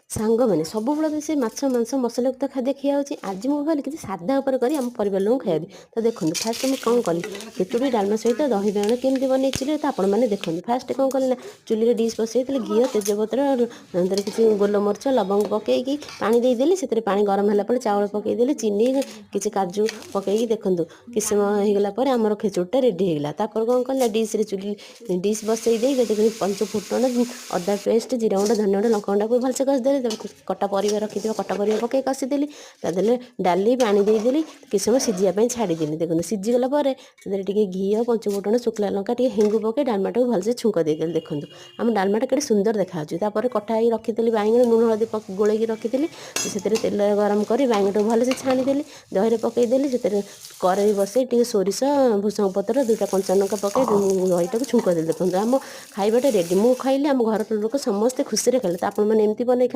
ସାଙ୍ଗମାନେ ସବୁବେଳେ ତ ସେ ମାଛ ମାଂସ ମସଲାଯୁକ୍ତ ଖାଦ୍ୟ ଖିଆ ହେଉଛି। ଆଜି ମୁଁ ଭାବିଲି କିଛି ସାଧା ଉପରେ କରି ଆମ ପରିବାର ଲୋକଙ୍କୁ ଖାଇବି। ତ ଦେଖନ୍ତୁ ଫାଷ୍ଟ ମୁଁ କ'ଣ କଲି, ଖେଚୁଡ଼ି ଡାଲମା ସହିତ ଦହି ବାଇଗଣ କେମିତି ବନେଇଥିଲି ତ ଆପଣମାନେ ଦେଖନ୍ତୁ। ଫାଷ୍ଟ କ'ଣ କଲି ନା ଚୁଲିରେ ଡିସ୍ ବସେଇଥିଲି, ଘିଅ ତେଜପତ୍ର ସେଥିରେ କିଛି ଗୋଲମରିଚ ଲବଙ୍ଗ ପକେଇକି ପାଣି ଦେଇଦେଲି। ସେଥିରେ ପାଣି ଗରମ ହେଲା ପରେ ଚାଉଳ ପକେଇଦେଲି, ଚିନି କିଛି କାଜୁ ପକେଇକି ଦେଖନ୍ତୁ କିଛି ସମୟ ହେଇଗଲା ପରେ ଆମର ଖେଚୁଡ଼ିଟା ରେଡ଼ି ହେଇଗଲା। ତାପରେ କ'ଣ କଲି ନା ଡିସ୍ ବସେଇ ଦେଇ ଦେଖନ୍ତୁ ପଞ୍ଚ ଫୁଟଣ ଅଦା ପେଷ୍ଟ ଜିରା ଗୁଣ୍ଡ ଧନିଆ ଗୁଣ୍ଡ ଲଙ୍କା ଗୁଣ୍ଡକୁ ଭଲସେ କଷିଦେଲି। କଟା ପରିବା ରଖିଥିବା କଟା ପରିବା ପକେଇ କଷିଦେଲି। ତା ଦେହରେ ଡାଲି ପାଣି ଦେଇଦେଲି, କିଛି ସମୟ ସିଝିବା ପାଇଁ ଛାଡ଼ିଦେଲି। ଦେଖନ୍ତୁ ସିଝିଗଲା ପରେ ସେଥିରେ ଟିକେ ଘିଅ ପଞ୍ଚ ଫୁଟଣ ଶୁଖିଲା ଲଙ୍କା ଟିକେ ହେଙ୍ଗୁ ପକେଇ ଡାଲମାଟାକୁ ଭଲସେ ଛୁଙ୍କ ଦେଇଦେଲି। ଦେଖନ୍ତୁ ଆମ ଡାଲମାଟା କେତେ ସୁନ୍ଦର ଦେଖାଯାଉଛି। ତାପରେ କଟା ହେଇ ରଖିଥିଲି ବାଇଗଣ ଲୁଣ ହଳଦୀ ଗୋଳେଇକି ରଖିଥିଲି। ସେଥିରେ ତେଲ ଗରମ କରି ବାଇଗଣଟାକୁ ଭଲସେ ଛାଣିଦେଲି, ଦହିରେ ପକେଇଦେଲି। ସେଥିରେ କଡ଼େଇ ବସେଇ ଟିକେ ସୋରିଷ ଭୃଷଙ୍ଗ ପତ୍ର ଦୁଇଟା କଞ୍ଚା ଲଙ୍କା ପକେଇ ଦହିଟାକୁ ଛୁଙ୍କ ଦେଲି। ଦେଖନ୍ତୁ ଆମ ଖାଇବାଟା ରେଡ଼ି। ମୁଁ ଖାଇଲି, ଆମ ଘର ଲୋକ ସମସ୍ତେ ଖୁସିରେ ଖାଇଲେ। ତ ଆପଣମାନେ ଏମିତି ବନେଇ